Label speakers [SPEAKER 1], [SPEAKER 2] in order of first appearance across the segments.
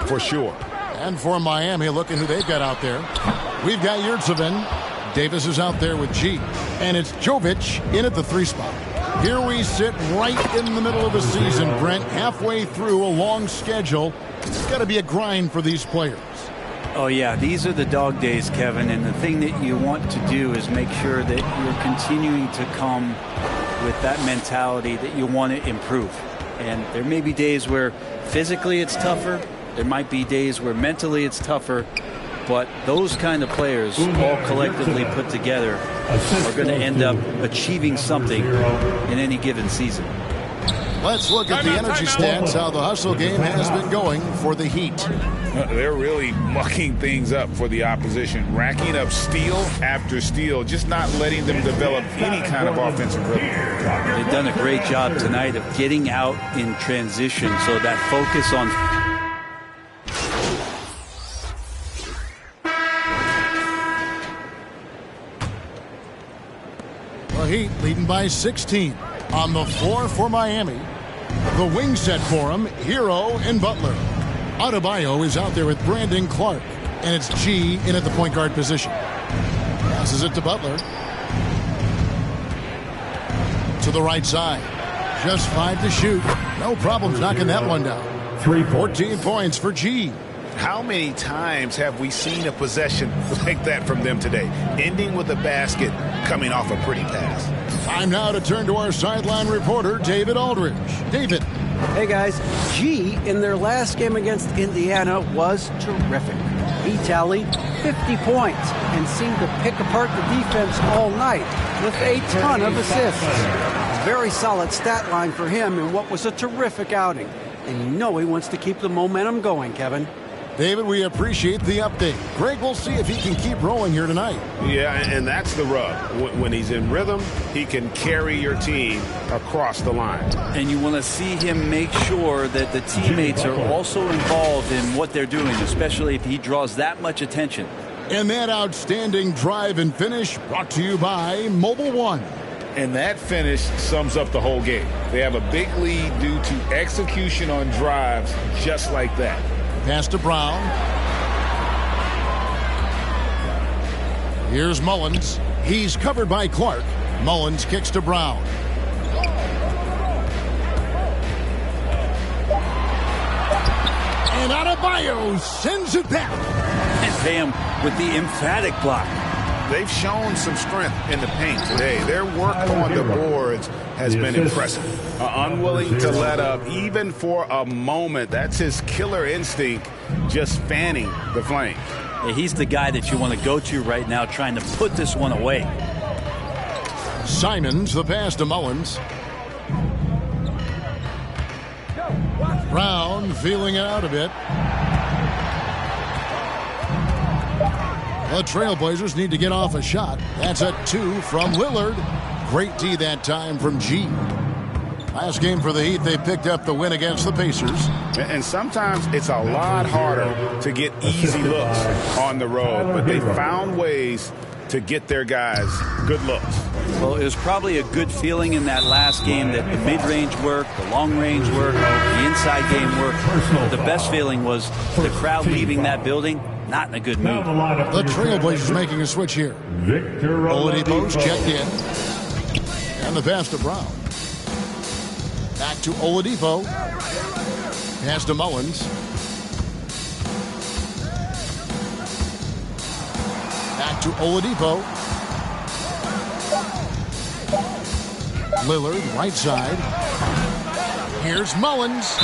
[SPEAKER 1] for sure.
[SPEAKER 2] And for Miami, looking who they've got out there. We've got Yurtseven. Davis is out there with G. And it's Jovic in at the 3 spot. Here we sit right in the middle of the season, Brent, halfway through a long schedule. It's got to be a grind for these players.
[SPEAKER 3] Oh, yeah, these are the dog days, Kevin, and the thing that you want to do is make sure that you're continuing to come with that mentality that you want to improve. And there may be days where physically it's tougher. There might be days where mentally it's tougher. But those kind of players all collectively put together are going to end up achieving something in any given season.
[SPEAKER 2] Let's look at the energy stats, how the hustle game has been going for the Heat.
[SPEAKER 1] They're really mucking things up for the opposition, racking up steal after steal, just not letting them develop any kind of offensive rhythm.
[SPEAKER 3] They've done a great job tonight of getting out in transition, so that focus on
[SPEAKER 2] the Heat leading by 16 on the floor for Miami. The wing set for him, Hero and Butler. Adebayo is out there with Brandon Clark, and it's G in at the point guard position. Passes it to Butler. To the right side. Just 5 to shoot. No problems knocking that one down. 14 points for G.
[SPEAKER 1] How many times have we seen a possession like that from them today, ending with a basket coming off a pretty pass?
[SPEAKER 2] Time now to turn to our sideline reporter, David Aldridge. David.
[SPEAKER 4] Hey, guys. G, in their last game against Indiana, was terrific. He tallied 50 points and seemed to pick apart the defense all night with a ton of assists. Very solid stat line for him in what was a terrific outing. And you know he wants to keep the momentum going, Kevin.
[SPEAKER 2] David, we appreciate the update. Greg, we'll see if he can keep rolling here tonight.
[SPEAKER 1] Yeah, and that's the rub. When he's in rhythm, he can carry your team across the line.
[SPEAKER 3] And you want to see him make sure that the teammates are also involved in what they're doing, especially if he draws that much attention.
[SPEAKER 2] And that outstanding drive and finish brought to you by Mobile One.
[SPEAKER 1] And that finish sums up the whole game. They have a big lead due to execution on drives just like that.
[SPEAKER 2] Pass to Brown. Here's Mullins. He's covered by Clark. Mullins kicks to Brown. And Adebayo sends it back.
[SPEAKER 3] And Bam with the emphatic block.
[SPEAKER 1] They've shown some strength in the paint today. Their work on the boards has been impressive. Unwilling to let up even for a moment. That's his killer instinct, just fanning the flame.
[SPEAKER 3] Yeah, he's the guy that you want to go to right now, trying to put this one away.
[SPEAKER 2] Simons, the pass to Mullins. Brown feeling it out a bit. The Trailblazers need to get off a shot. That's a 2 from Lillard. Great D that time from G. Last game for the Heat, they picked up the win against the Pacers.
[SPEAKER 1] And sometimes it's a lot harder to get easy looks on the road, but they found ways to get their guys good looks.
[SPEAKER 3] Well, it was probably a good feeling in that last game that the mid-range worked, the long-range worked, the inside game worked. The best feeling was the crowd leaving that building not in a good mood.
[SPEAKER 2] The Trailblazers making a switch here. Oladipo's checked in. And the pass to Brown. Back to Oladipo. Pass to Mullins. Back to Oladipo. Lillard, right side. Here's Mullins.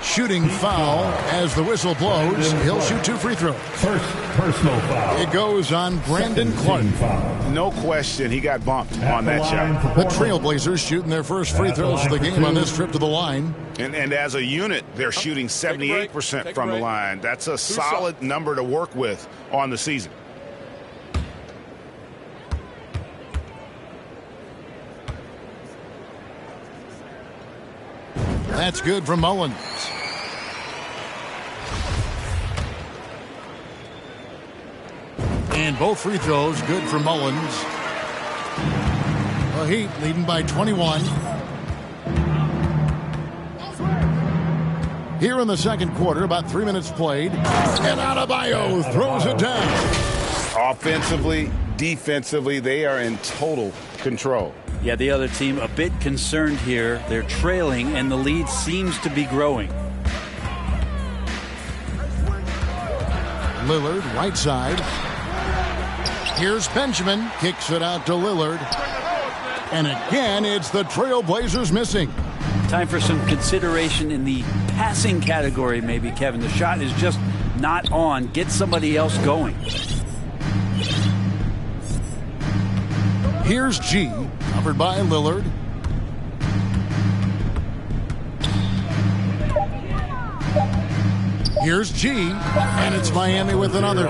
[SPEAKER 2] Shooting foul as the whistle blows. He'll shoot 2 free throws.
[SPEAKER 5] First personal foul.
[SPEAKER 2] It goes on Brandon Clark.
[SPEAKER 1] No question, he got bumped on that shot.
[SPEAKER 2] The Trailblazers shooting their first free throws of the game on this trip to the line.
[SPEAKER 1] And as a unit, they're shooting 78% from the line. That's a solid number to work with on the season.
[SPEAKER 2] That's good from Mullins. And both free throws good for Mullins. The Heat leading by 21. Here in the second quarter, about 3 minutes played. And Adebayo throws it down.
[SPEAKER 1] Offensively, defensively, they are in total control.
[SPEAKER 3] Yeah, the other team a bit concerned here. They're trailing, and the lead seems to be growing.
[SPEAKER 2] Lillard, right side. Here's Benjamin. Kicks it out to Lillard. And again, it's the Trailblazers missing.
[SPEAKER 3] Time for some consideration in the passing category, maybe, Kevin. The shot is just not on. Get somebody else going.
[SPEAKER 2] Here's G, covered by Lillard. Here's G, and it's Miami with another.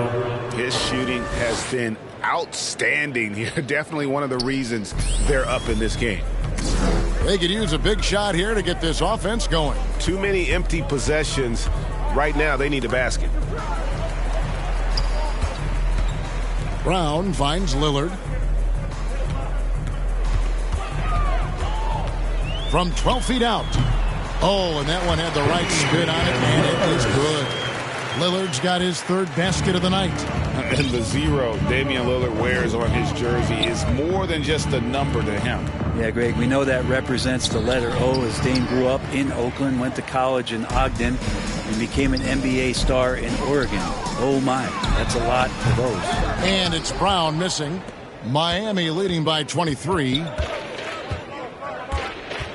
[SPEAKER 1] His shooting has been outstanding here. Definitely one of the reasons they're up in this game.
[SPEAKER 2] They could use a big shot here to get this offense going.
[SPEAKER 1] Too many empty possessions. Right now, they need a basket.
[SPEAKER 2] Brown finds Lillard. From 12 feet out. Oh, and that one had the right spin on it, and it is good. Lillard's got his third basket of the night.
[SPEAKER 1] And the 0 Damian Lillard wears on his jersey is more than just a number to him.
[SPEAKER 3] Yeah, Greg, we know that represents the letter O, as Dame grew up in Oakland, went to college in Ogden, and became an NBA star in Oregon. Oh, my. That's a lot of O's.
[SPEAKER 2] And it's Brown missing. Miami leading by 23.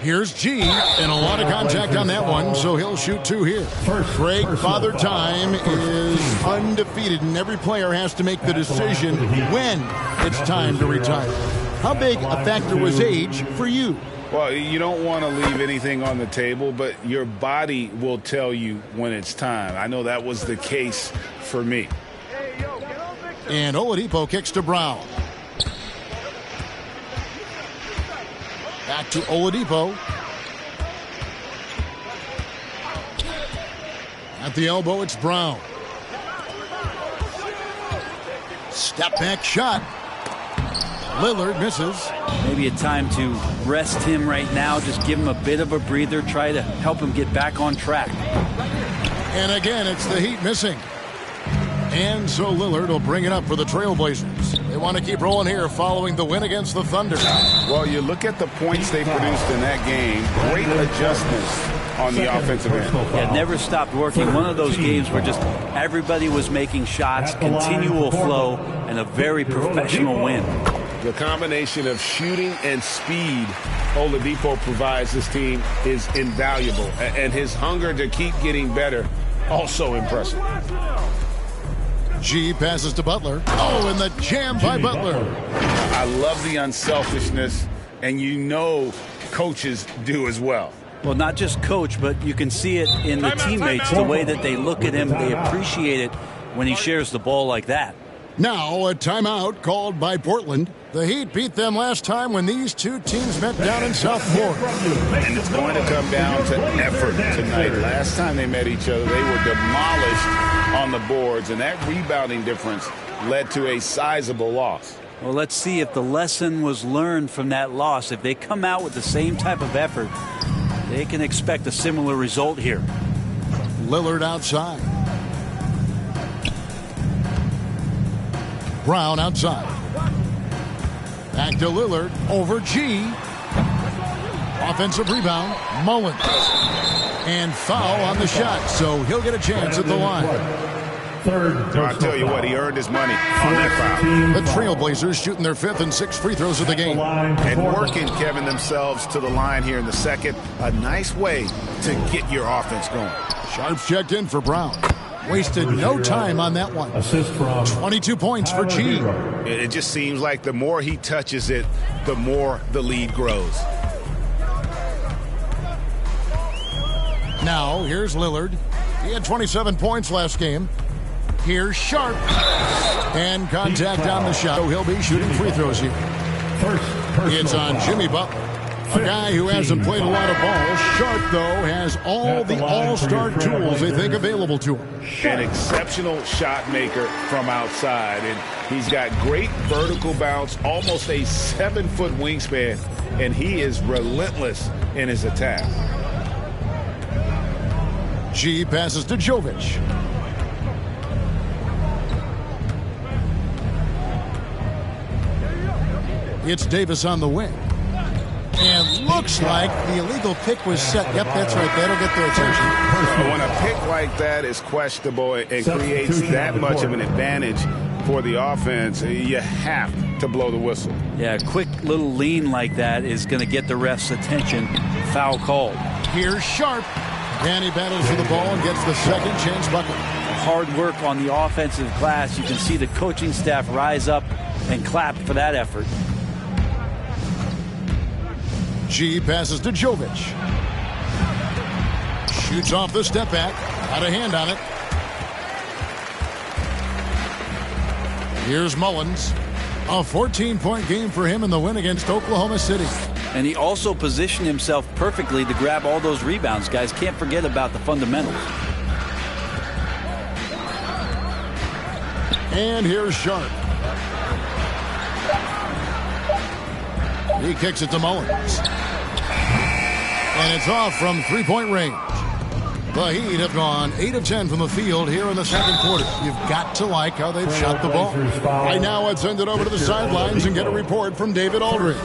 [SPEAKER 2] Here's G, and a lot of contact on that one, so he'll shoot 2 here. Greg, Father Time is undefeated, and every player has to make the decision when it's time to retire. How big a factor was age for you?
[SPEAKER 1] Well, you don't want to leave anything on the table, but your body will tell you when it's time. I know that was the case for me.
[SPEAKER 2] And Oladipo kicks to Brown. Back to Oladipo. At the elbow, it's Brown. Step back shot. Lillard misses.
[SPEAKER 3] Maybe a time to rest him right now. Just give him a bit of a breather. Try to help him get back on track.
[SPEAKER 2] And again, it's the Heat missing. And so Lillard will bring it up for the Trailblazers. They want to keep rolling here following the win against the Thunder.
[SPEAKER 1] Well, you look at the points they produced in that game. Great adjustments on the offensive end.
[SPEAKER 3] Yeah, never stopped working. One of those games where just everybody was making shots, continual flow, and a very professional win.
[SPEAKER 1] The combination of shooting and speed Oladipo provides this team is invaluable. And his hunger to keep getting better, also impressive.
[SPEAKER 2] G passes to Butler. Oh, and the jam by Butler.
[SPEAKER 1] I love the unselfishness, and you know coaches do as well.
[SPEAKER 3] Well, not just coach, but you can see it in the teammates, the way that they look at him. They appreciate it when he shares the ball like that.
[SPEAKER 2] Now a timeout called by Portland. The Heat beat them last time when these two teams met down in South Florida.
[SPEAKER 1] And it's going to come down to effort tonight. Last time they met each other, they were demolished on the boards, and that rebounding difference led to a sizable loss.
[SPEAKER 3] Well, let's see if the lesson was learned from that loss. If they come out with the same type of effort, they can expect a similar result here.
[SPEAKER 2] Lillard outside. Brown outside. Back to Lillard over G. Offensive rebound. Mullins. And foul on the shot, so he'll get a chance at the line.
[SPEAKER 1] I'll tell you what, he earned his money on that foul.
[SPEAKER 2] The Trailblazers shooting their 5th and 6th free throws of the game.
[SPEAKER 1] And working, Kevin, themselves to the line here in the second. A nice way to get your offense going.
[SPEAKER 2] Sharps checked in for Brown. Wasted no time on that one.
[SPEAKER 5] Assist from
[SPEAKER 2] 22 points for G.
[SPEAKER 1] It just seems like the more he touches it, the more the lead grows.
[SPEAKER 2] Now, here's Lillard. He had 27 points last game. Here's Sharp. And contact on the shot. So he'll be shooting free throws here. It's on Jimmy Butler. A guy who hasn't played a lot of ball. Sharp, though, has all the all-star tools they think available to him.
[SPEAKER 1] An exceptional shot maker from outside. And he's got great vertical bounce, almost a 7-foot wingspan. And he is relentless in his attack.
[SPEAKER 2] G passes to Jovic. It's Davis on the wing. And looks like the illegal pick was set. Yep, that's right. That'll get their attention.
[SPEAKER 1] When a pick like that is questionable and creates that much of an advantage for the offense, you have to blow the whistle.
[SPEAKER 3] Yeah, a quick little lean like that is going to get the ref's attention. Foul called.
[SPEAKER 2] Here's Sharp. And he battles for the ball and gets the second chance bucket.
[SPEAKER 3] Hard work on the offensive glass. You can see the coaching staff rise up and clap for that effort.
[SPEAKER 2] G passes to Jovic. Shoots off the step back. Had a hand on it. Here's Mullins. A 14-point game for him in the win against Oklahoma City.
[SPEAKER 3] And he also positioned himself perfectly to grab all those rebounds. Guys, can't forget about the fundamentals.
[SPEAKER 2] And here's Sharp. He kicks it to Mullins. And it's off from three-point range. The Heat have gone 8 of 10 from the field here in the second quarter. You've got to like how they've shot the ball. Right now, let's send it over to the sidelines and get a report from David Aldridge.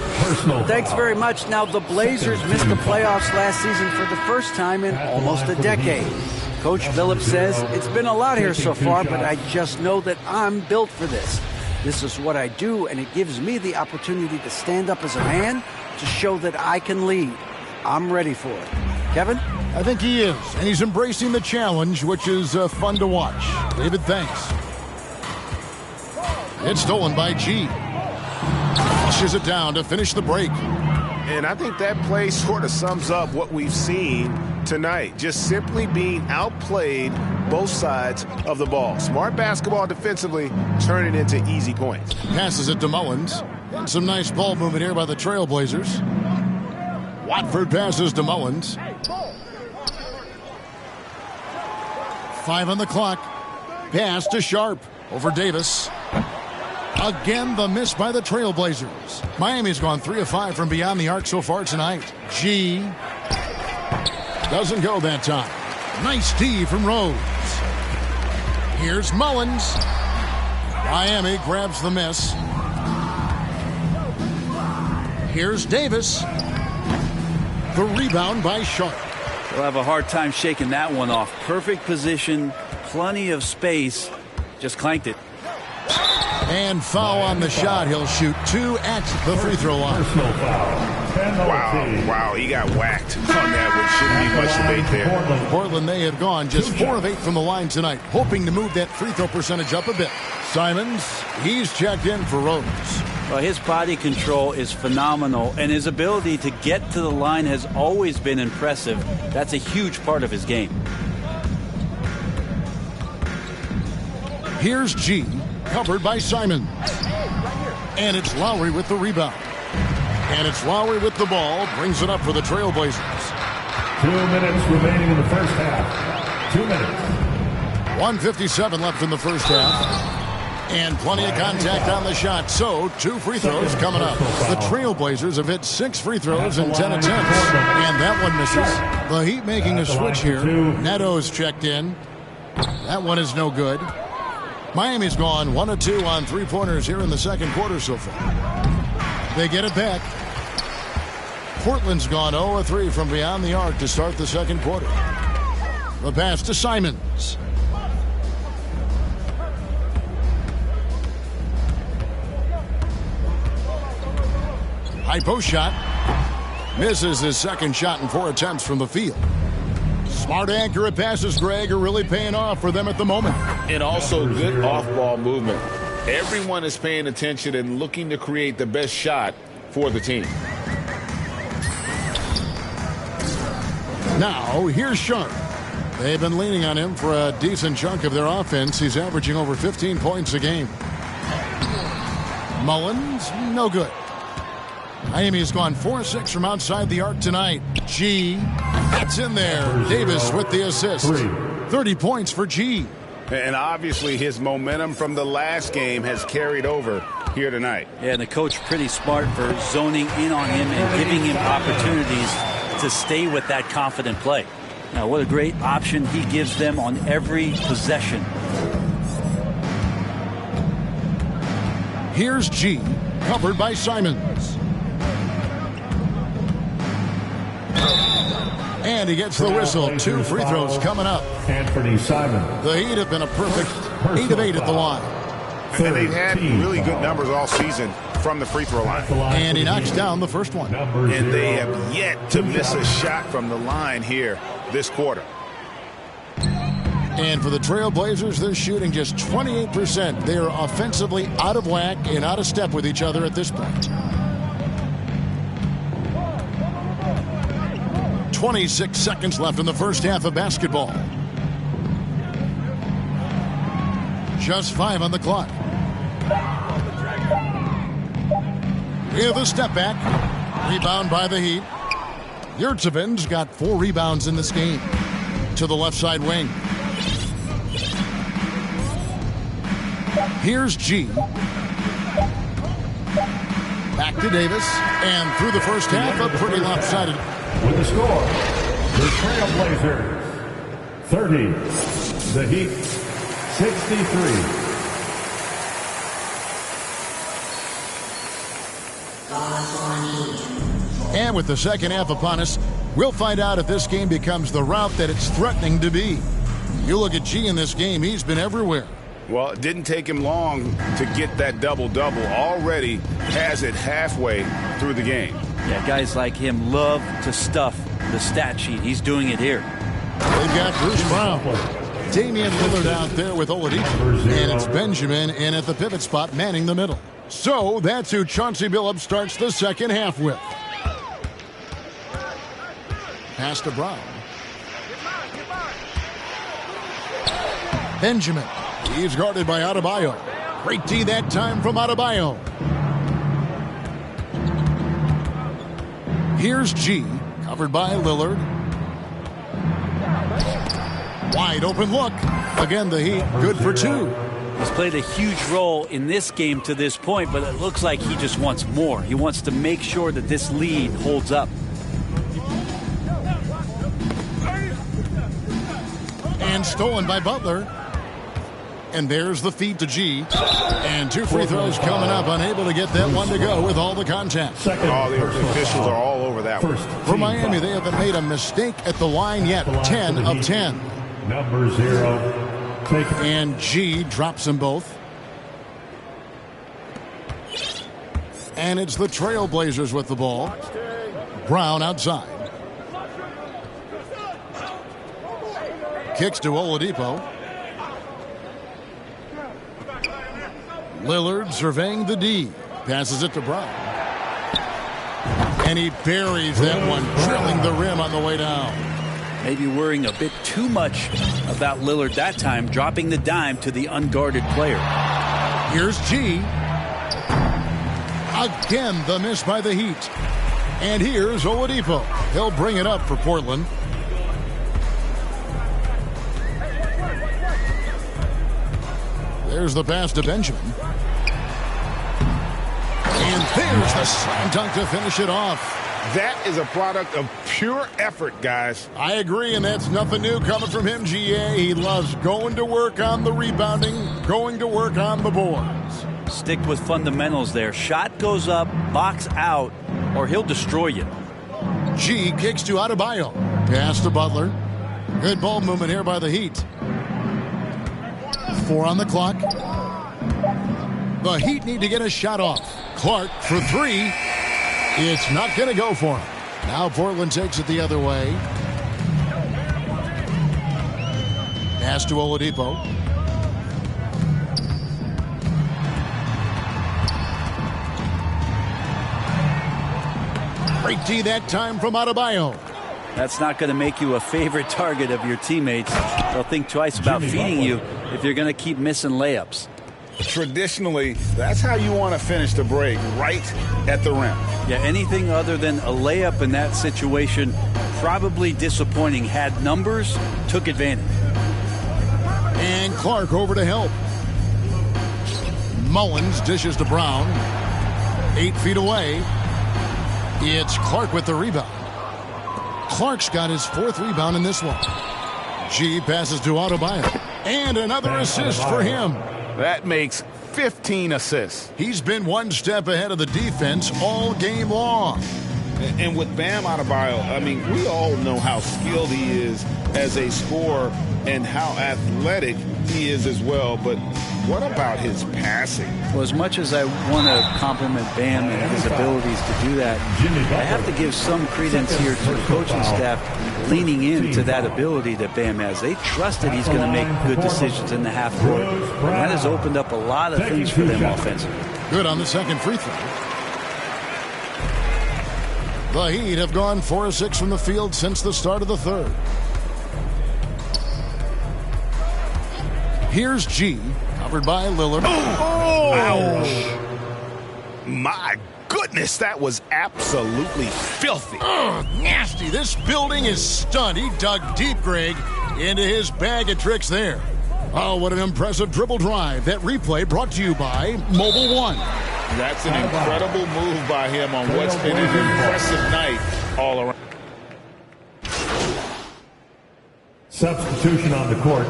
[SPEAKER 4] Thanks very much. Now, the Blazers missed the playoffs last season for the first time in almost a decade. Coach Phillips says, it's been a lot here so far, but I just know that I'm built for this. This is what I do, and it gives me the opportunity to stand up as a man to show that I can lead. I'm ready for it. Kevin?
[SPEAKER 2] I think he is, and he's embracing the challenge, which is fun to watch. David, thanks. It's stolen by G. Flushes it down to finish the break.
[SPEAKER 1] And I think that play sort of sums up what we've seen tonight. Just simply being outplayed both sides of the ball. Smart basketball defensively, turning into easy points.
[SPEAKER 2] Passes it to Mullins. And some nice ball movement here by the Trailblazers. Watford passes to Mullins. 5 on the clock. Pass to Sharp over Davis. Again, the miss by the Trailblazers. Miami's gone 3 of 5 from beyond the arc so far tonight. G doesn't go that time. Nice D from Rose. Here's Mullins. Miami grabs the miss. Here's Davis. The rebound by Sharp.
[SPEAKER 3] They'll have a hard time shaking that one off. Perfect position, plenty of space. Just clanked it.
[SPEAKER 2] And foul on the shot. He'll shoot 2 at the free throw line.
[SPEAKER 1] Wow, he got whacked on that, which shouldn't be much debate there.
[SPEAKER 2] Portland, they have gone just 4 of 8 from the line tonight, hoping to move that free throw percentage up a bit. Simons, he's checked in for Rose.
[SPEAKER 3] Well, his body control is phenomenal, and his ability to get to the line has always been impressive. That's a huge part of his game.
[SPEAKER 2] Here's G, covered by Simons. And it's Lowry with the rebound. And it's Lowry with the ball, brings it up for the Trailblazers.
[SPEAKER 5] 2 minutes remaining in the first half. 2 minutes.
[SPEAKER 2] 1:57 left in the first half. And plenty of contact on the shot. So, 2 free throws coming up. The Trailblazers have hit 6 free throws in 10 attempts. And that one misses. The Heat making a switch here. Neto's checked in. That one is no good. Miami's gone 1 of 2 on 3-pointers here in the second quarter so far. They get it back. Portland's gone 0 of 3 from beyond the arc to start the second quarter. The pass to Simons. High post shot. Misses his second shot in 4 attempts from the field. Smart, accurate passes, Greg, are really paying off for them at the moment.
[SPEAKER 1] And also good off-ball movement. Everyone is paying attention and looking to create the best shot for the team.
[SPEAKER 2] Now, here's Sharp. They've been leaning on him for a decent chunk of their offense. He's averaging over 15 points a game. Mullins, no good. Miami's gone 4-6 from outside the arc tonight. G, that's in there. Davis with the assist. 30 points for G.
[SPEAKER 1] And obviously his momentum from the last game has carried over here tonight.
[SPEAKER 3] Yeah, and the coach pretty smart for zoning in on him and giving him opportunities to stay with that confident play. Now, what a great option he gives them on every possession.
[SPEAKER 2] Here's G, covered by Simons. And he gets the whistle. 2 free throws coming up.
[SPEAKER 5] Anthony Simons.
[SPEAKER 2] The Heat have been a perfect 8 of 8 at the line.
[SPEAKER 1] And they've had really good numbers all season from the free throw line.
[SPEAKER 2] And he knocks down the first one.
[SPEAKER 1] And they have yet to miss a shot from the line here this quarter.
[SPEAKER 2] And for the Trailblazers, they're shooting just 28%. They are offensively out of whack and out of step with each other at this point. 26 seconds left in the first half of basketball. Just 5 on the clock. With a step back. Rebound by the Heat. Yurtseven's got 4 rebounds in this game. To the left side wing. Here's G. Back to Davis. And through the first half, a pretty lopsided.
[SPEAKER 5] With the score, the Trailblazers 30, the Heat 63.
[SPEAKER 2] And with the second half upon us, we'll find out if this game becomes the rout that it's threatening to be. You look at G in this game, he's been everywhere.
[SPEAKER 1] Well, it didn't take him long to get that double-double. Already has it halfway through the game.
[SPEAKER 3] Yeah, guys like him love to stuff the stat sheet. He's doing it here.
[SPEAKER 2] They've got Bruce Brown. Damian Lillard out there with Oladipo. And it's Benjamin in at the pivot spot, manning the middle. So that's who Chauncey Billups starts the second half with. Pass to Brown. Benjamin. He's guarded by Adebayo. Great D that time from Adebayo. Here's G, covered by Lillard. Wide open look. Again, the Heat, good for 2.
[SPEAKER 3] He's played a huge role in this game to this point, but it looks like he just wants more. He wants to make sure that this lead holds up.
[SPEAKER 2] And stolen by Butler. And there's the feed to G. And 2 free throws coming up. Unable to get that one to go with all the contact.
[SPEAKER 1] All the officials are all over that one.
[SPEAKER 2] For Miami, they haven't made a mistake at the line yet. 10 of 10.
[SPEAKER 5] Number 0.
[SPEAKER 2] And G drops them both. And it's the Trailblazers with the ball. Brown outside. Kicks to Oladipo. Lillard surveying the D. Passes it to Brown. And he buries that one, drilling the rim on the way down.
[SPEAKER 3] Maybe worrying a bit too much about Lillard that time, dropping the dime to the unguarded player.
[SPEAKER 2] Here's G. Again, the miss by the Heat. And here's Oladipo. He'll bring it up for Portland. There's the pass to Benjamin. And there's the slam dunk to finish it off.
[SPEAKER 1] That is a product of pure effort, guys.
[SPEAKER 2] I agree, and that's nothing new coming from him, GA. He loves going to work on the rebounding, going to work on the boards.
[SPEAKER 3] Stick with fundamentals there. Shot goes up, box out, or he'll destroy you.
[SPEAKER 2] G kicks to Adebayo. Pass to Butler. Good ball movement here by the Heat. 4 on the clock. The Heat need to get a shot off. Clark for 3. It's not going to go for him. Now Portland takes it the other way. Pass to Oladipo. Great D that time from Adebayo.
[SPEAKER 3] That's not going to make you a favorite target of your teammates. They'll think twice about feeding you if you're going to keep missing layups.
[SPEAKER 1] Traditionally, that's how you want to finish the break, right at the rim.
[SPEAKER 3] Yeah, anything other than a layup in that situation, probably disappointing. Had numbers, took advantage.
[SPEAKER 2] And Clark over to help. Mullins dishes to Brown. 8 feet away. It's Clark with the rebound. Clark's got his 4th rebound in this one. G passes to Adebayo. And another assist for him.
[SPEAKER 1] That makes 15 assists.
[SPEAKER 2] He's been one step ahead of the defense all game long.
[SPEAKER 1] And with Bam Adebayo, I mean, we all know how skilled he is as a scorer and how athletic he is as well. But what about his passing?
[SPEAKER 3] Well, as much as I want to compliment Bam and his abilities to do that, I have to give some credence here to the coaching staff leaning into that ability that Bam has. They trust that he's going to make good decisions in the half court. And that has opened up a lot of things for them offensively.
[SPEAKER 2] Good on the second free throw. The Heat have gone 4 of 6 from the field since the start of the third. Here's G, covered by Lillard.
[SPEAKER 1] Oh! Ouch. My goodness, that was absolutely filthy.
[SPEAKER 2] Oh, nasty. This building is stunned. He dug deep, Greg, into his bag of tricks there. Oh, what an impressive dribble drive. That replay brought to you by Mobile One.
[SPEAKER 1] That's an incredible move by him on what's been an impressive night all around.
[SPEAKER 5] Substitution on the court.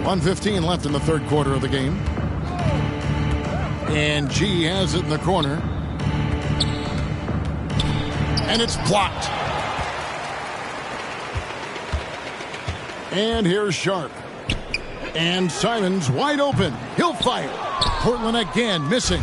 [SPEAKER 2] .115 left in the third quarter of the game. And G has it in the corner. And it's blocked. And here's Sharp. And Simons wide open. He'll fire. Portland again missing.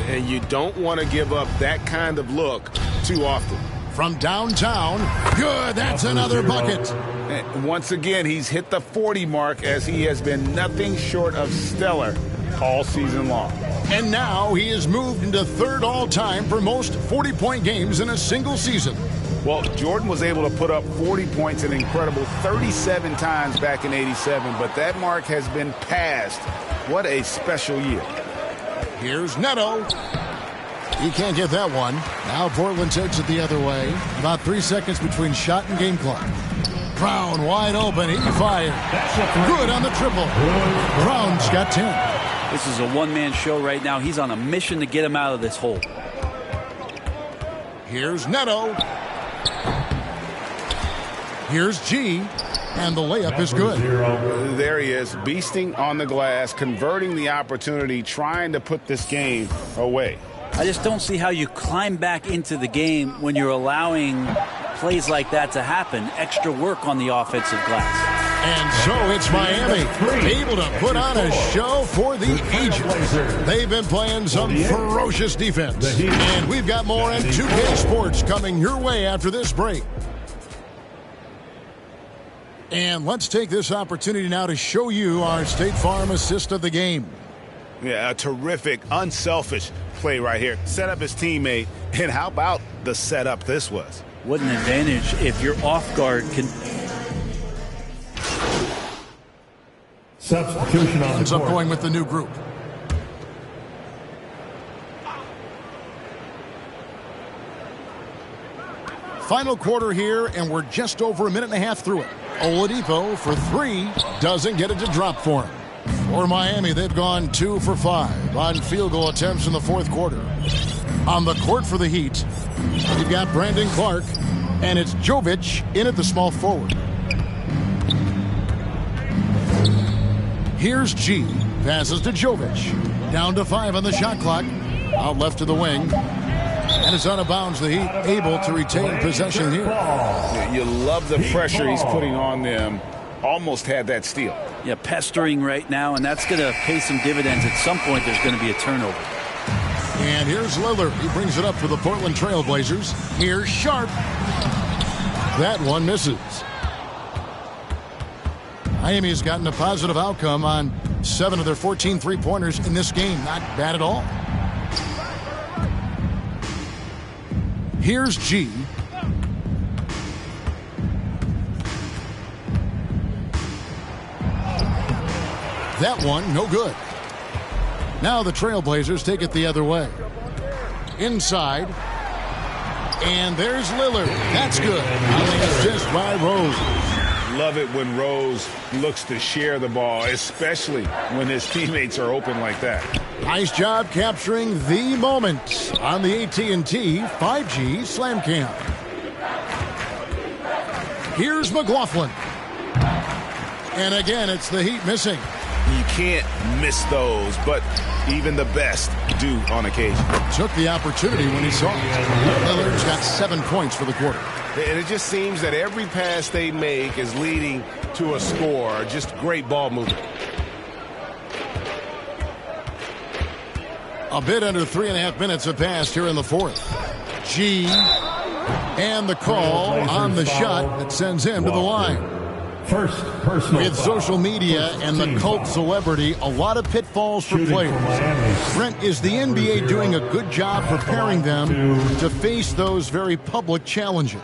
[SPEAKER 1] And you don't want to give up that kind of look too often.
[SPEAKER 2] From downtown, good, that's another bucket.
[SPEAKER 1] And once again, he's hit the 40 mark as he has been nothing short of stellar all season long.
[SPEAKER 2] And now he has moved into third all-time for most 40-point games in a single season.
[SPEAKER 1] Well, Jordan was able to put up 40 points an incredible 37 times back in '87, but that mark has been passed. What a special year.
[SPEAKER 2] Here's Neto. He can't get that one. Now Portland takes it the other way. About 3 seconds between shot and game clock. Brown wide open. He fired. Good on the triple. Brown's got 10.
[SPEAKER 3] This is a one-man show right now. He's on a mission to get him out of this hole.
[SPEAKER 2] Here's Neto. Here's G. And the layup is good.
[SPEAKER 1] There he is, beasting on the glass, converting the opportunity, trying to put this game away.
[SPEAKER 3] I just don't see how you climb back into the game when you're allowing plays like that to happen. Extra work on the offensive glass.
[SPEAKER 2] And so it's Miami, able to put on a show for the ages. They've been playing some ferocious defense. And we've got more in 2K Sports coming your way after this break. And let's take this opportunity now to show you our State Farm assist of the game.
[SPEAKER 1] Yeah, a terrific, unselfish play right here. Set up his teammate, and how about the setup this was?
[SPEAKER 3] What an advantage if you're off guard.
[SPEAKER 5] Substitution on
[SPEAKER 2] Ends
[SPEAKER 5] the
[SPEAKER 2] up
[SPEAKER 5] court.
[SPEAKER 2] going with the new group. Final quarter here, and we're just over a minute and a half through it. Oladipo for 3 doesn't get it to drop for him. For Miami, they've gone 2 for 5 on field goal attempts in the fourth quarter. On the court for the Heat, you've got Brandon Clark, and it's Jovic in at the small forward. Here's G. Passes to Jovic. Down to 5 on the shot clock. Out left to the wing. And it's out of bounds. The Heat able to retain possession here.
[SPEAKER 1] You love the pressure he's putting on them. Almost had that steal.
[SPEAKER 3] Yeah, pestering right now, and that's going to pay some dividends. At some point, there's going to be a turnover.
[SPEAKER 2] And here's Lillard. He brings it up for the Portland Trail Blazers. Here's Sharp. That one misses. Miami's gotten a positive outcome on 7 of their 14 three-pointers in this game. Not bad at all. Here's G. That one, no good. Now the Trailblazers take it the other way. Inside. And there's Lillard. That's good. Assist by Rose.
[SPEAKER 1] Love it when Rose looks to share the ball, especially when his teammates are open like that.
[SPEAKER 2] Nice job capturing the moment on the AT&T 5G Slam Cam. Here's McLaughlin. And again, it's the Heat missing.
[SPEAKER 1] You can't miss those, but even the best do on occasion.
[SPEAKER 2] Took the opportunity when he saw it. Lillard's got 7 points for the quarter.
[SPEAKER 1] And it just seems that every pass they make is leading to a score. Just great ball movement.
[SPEAKER 2] A bit under 3.5 minutes have passed here in the fourth. G. And the call on the shot that sends him to the line.
[SPEAKER 5] First personal
[SPEAKER 2] With social media and the cult celebrity, a lot of pitfalls for players. Brent, is the NBA doing a good job preparing them to face those very public challenges?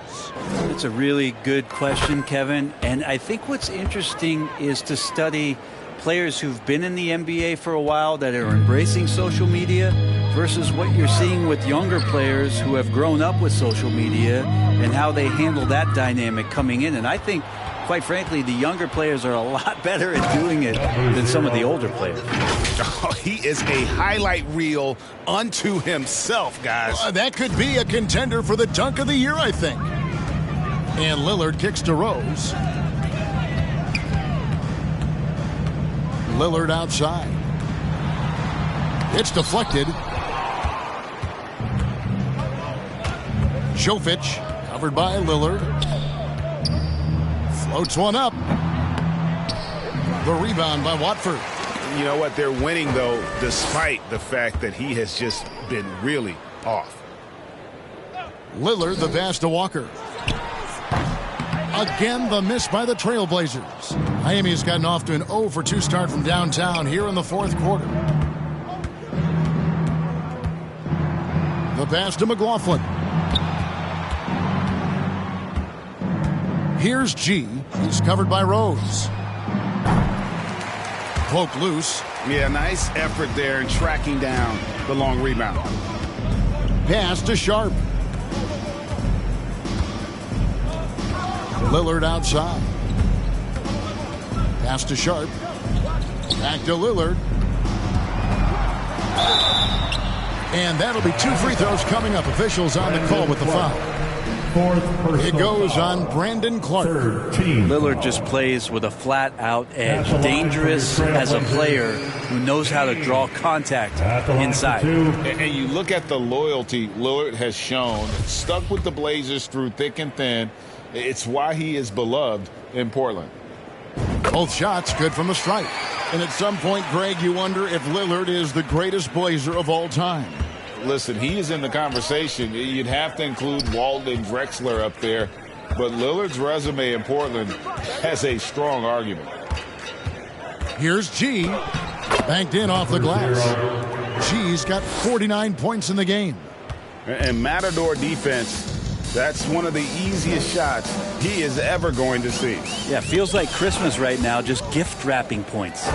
[SPEAKER 3] It's a really good question, Kevin. And I think what's interesting is to study players who've been in the NBA for a while that are embracing social media versus what you're seeing with younger players who have grown up with social media and how they handle that dynamic coming in. And I think, quite frankly, the younger players are a lot better at doing it than some of the older players.
[SPEAKER 1] Oh, he is a highlight reel unto himself, guys.
[SPEAKER 2] That could be a contender for the dunk of the year, I think. And Lillard kicks to Rose. Lillard outside. It's deflected. Jovic covered by Lillard. Floats one up. The rebound by Watford.
[SPEAKER 1] You know what? They're winning, though, despite the fact that he has just been really off.
[SPEAKER 2] Lillard, the pass to Walker. Again, the miss by the Trailblazers. Miami's gotten off to an 0-for-2 start from downtown here in the fourth quarter. The pass to McLaughlin. Here's G. He's covered by Rose. Cloak loose.
[SPEAKER 1] Yeah, nice effort there in tracking down the long rebound.
[SPEAKER 2] Pass to Sharp. Lillard outside. Pass to Sharp. Back to Lillard. And that'll be 2 free throws coming up. Officials on the call with the foul. It goes on Brandon Clark.
[SPEAKER 3] Lillard just plays with a flat-out edge. Dangerous as a player who knows how to draw contact inside.
[SPEAKER 6] And you look at the loyalty Lillard has shown. Stuck with the Blazers through thick and thin. It's why he is beloved in Portland.
[SPEAKER 2] Both shots good from the stripe. And at some point, Greg, you wonder if Lillard is the greatest Blazer of all time.
[SPEAKER 6] Listen, he is in the conversation. You'd have to include Walton and Drexler up there. But Lillard's resume in Portland has a strong argument.
[SPEAKER 2] Here's G. Banked in off the glass. G's got 49 points in the game.
[SPEAKER 1] And Matador defense, that's one of the easiest shots he is ever going to see.
[SPEAKER 3] Yeah, feels like Christmas right now, just gift wrapping points.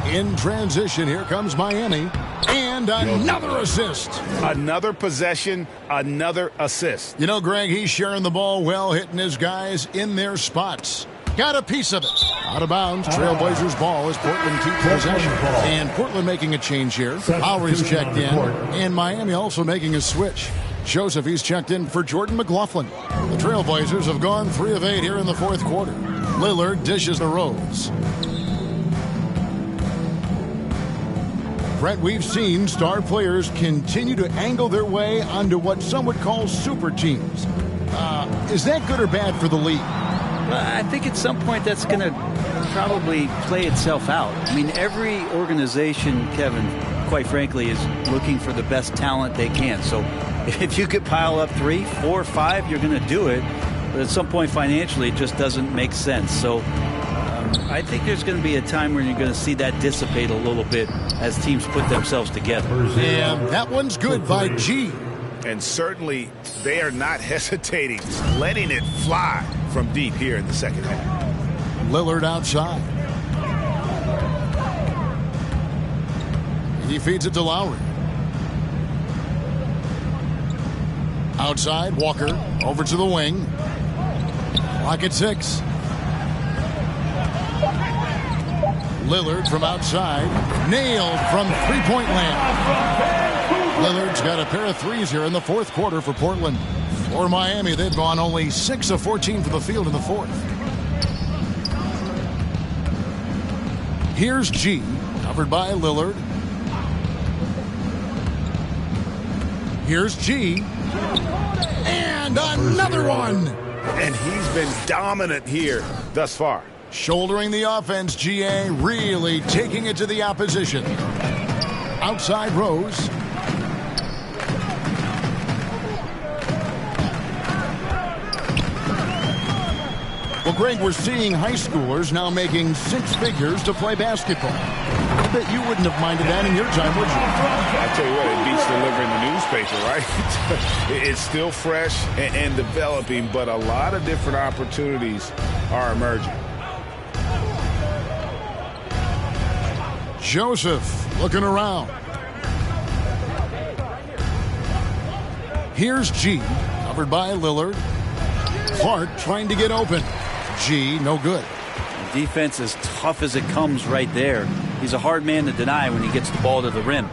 [SPEAKER 2] In transition, here comes Miami. And another assist.
[SPEAKER 1] Another possession, another assist.
[SPEAKER 2] You know, Greg, he's sharing the ball well, hitting his guys in their spots. Got a piece of it. Out of bounds. Trailblazers ball as Portland keeps possession. And Portland making a change here. Lowry's checked in. And Miami also making a switch. Joseph, he's checked in for Jordan McLaughlin. The Trailblazers have gone 3 of 8 here in the fourth quarter. Lillard dishes to Rose. Brett, we've seen star players continue to angle their way onto what some would call super teams. Is that good or bad for the league?
[SPEAKER 3] I think at some point that's going to probably play itself out. I mean, every organization, Kevin, quite frankly, is looking for the best talent they can. So if you could pile up 3, 4, 5, you're going to do it. But at some point financially, it just doesn't make sense. So I think there's going to be a time where you're going to see that dissipate a little bit as teams put themselves together.
[SPEAKER 2] And that one's good by G.
[SPEAKER 1] And certainly they are not hesitating, letting it fly from deep here in the second half.
[SPEAKER 2] Lillard outside. He feeds it to Lowry. Outside, Walker over to the wing. Clock at 6. Lillard from outside. Nailed from three-point land. Lillard's got a pair of threes here in the fourth quarter for Portland. For Miami, they've gone only 6 of 14 for the field in the fourth. Here's G, covered by Lillard. Here's G. And another one.
[SPEAKER 1] And he's been dominant here thus far.
[SPEAKER 2] Shouldering the offense, GA really taking it to the opposition. Outside Rose. Well, Greg, we're seeing high schoolers now making 6 figures to play basketball. I bet you wouldn't have minded that in your time, would you?
[SPEAKER 1] I tell you what, it beats delivering the newspaper, right? It's still fresh and developing, but a lot of different opportunities are emerging.
[SPEAKER 2] Joseph looking around. Here's G, covered by Lillard. Clark trying to get open. G, no good.
[SPEAKER 3] Defense as tough as it comes right there. He's a hard man to deny when he gets the ball to the rim.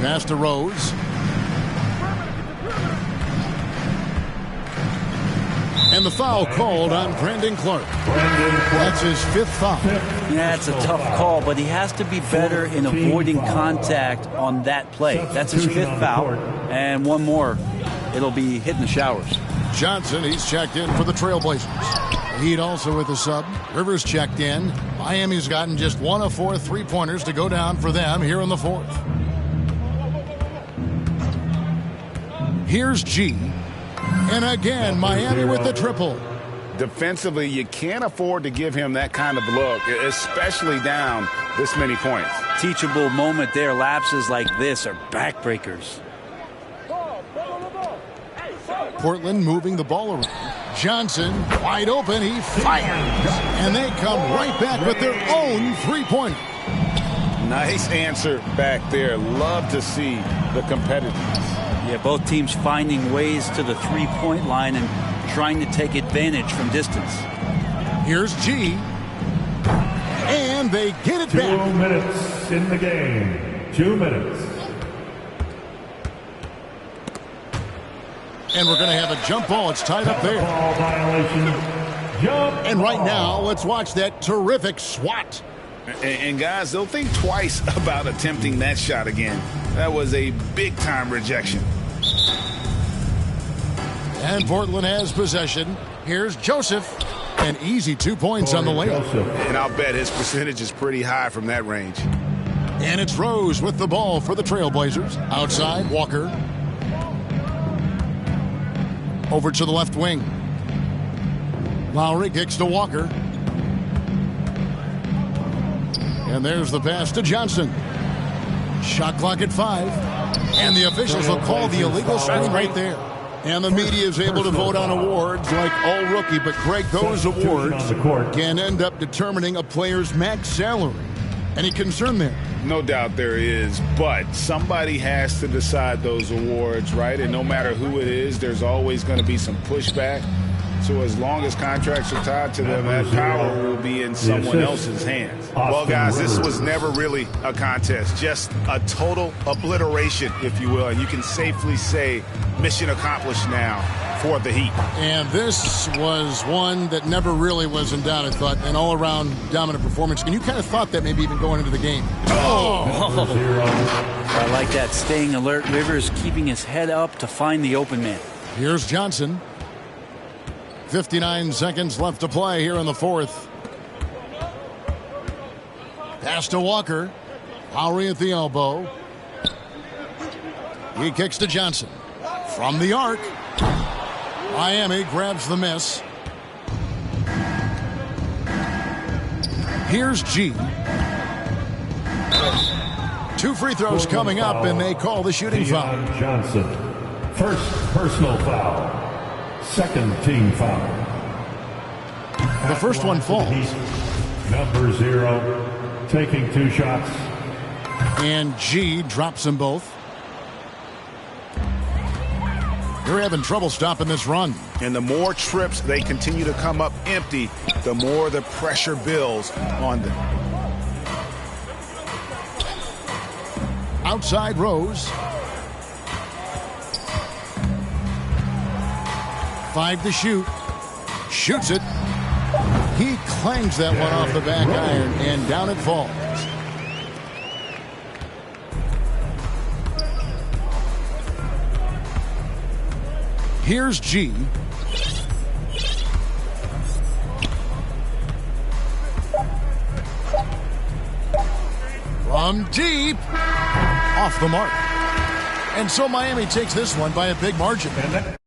[SPEAKER 2] Pass to Rose. And the foul called on Brandon Clark. That's his 5th foul.
[SPEAKER 3] Yeah, it's a tough call, but he has to be better in avoiding contact on that play. That's his 5th foul. And one more, it'll be hitting the showers.
[SPEAKER 2] Johnson, he's checked in for the Trailblazers. Heat also with the sub. Rivers checked in. Miami's gotten just 1 of 4 3-pointers to go down for them here in the fourth. Here's G. And again, Miami with the triple.
[SPEAKER 1] Defensively, you can't afford to give him that kind of look, especially down this many points.
[SPEAKER 3] Teachable moment there. Lapses like this are backbreakers.
[SPEAKER 2] Portland moving the ball around. Johnson wide open. He fires. And they come right back with their own 3-pointer.
[SPEAKER 1] Nice answer back there. Love to see the competitiveness.
[SPEAKER 3] Yeah, both teams finding ways to the 3-point line and trying to take advantage from distance.
[SPEAKER 2] Here's G. And they get it back.
[SPEAKER 5] 2 minutes in the game. 2 minutes.
[SPEAKER 2] And we're going to have a jump ball. It's tied up there.
[SPEAKER 5] Ball violation. Jump
[SPEAKER 2] And right now, let's watch that terrific swat.
[SPEAKER 1] And guys, they'll think twice about attempting that shot again. That was a big-time rejection.
[SPEAKER 2] And Portland has possession. Here's Joseph. An easy 2 points on the layup.
[SPEAKER 1] And I'll bet his percentage is pretty high from that range.
[SPEAKER 2] And it's Rose with the ball for the Trailblazers. Outside, Walker. Over to the left wing. Lowry kicks to Walker. And there's the pass to Johnson. Shot clock at 5. And the officials will call the illegal screen right there. And the media is able to vote on awards like all rookie. But, Greg, those awards can end up determining a player's max salary. Any concern there?
[SPEAKER 1] No doubt there is, but somebody has to decide those awards, right? And no matter who it is, there's always going to be some pushback. So as long as contracts are tied to them, that power will be in someone else's hands. Well, guys, this was never really a contest, just a total obliteration, if you will. And you can safely say mission accomplished now for the Heat.
[SPEAKER 2] And this was one that never really was in doubt, I thought, an all-around dominant performance. And you kind of thought that maybe even going into the game.
[SPEAKER 3] I like that, staying alert. Rivers keeping his head up to find the open man.
[SPEAKER 2] Here's Johnson. 59 seconds left to play here in the fourth. Pass to Walker. Lowry at the elbow. He kicks to Johnson. From the arc. Miami grabs the miss. Here's G. 2 free throws coming up, and they call the shooting foul.
[SPEAKER 5] Johnson. First personal foul. Second team foul.
[SPEAKER 2] The first one falls.
[SPEAKER 5] Number 0 taking 2 shots. And
[SPEAKER 2] G drops them both. They're having trouble stopping this run.
[SPEAKER 1] And the more trips they continue to come up empty, the more the pressure builds on them.
[SPEAKER 2] Outside Rose. 5 to shoot. Shoots it. He clangs that one off the back iron, and down it falls. Here's G. From deep. Off the mark. And so Miami takes this one by a big margin.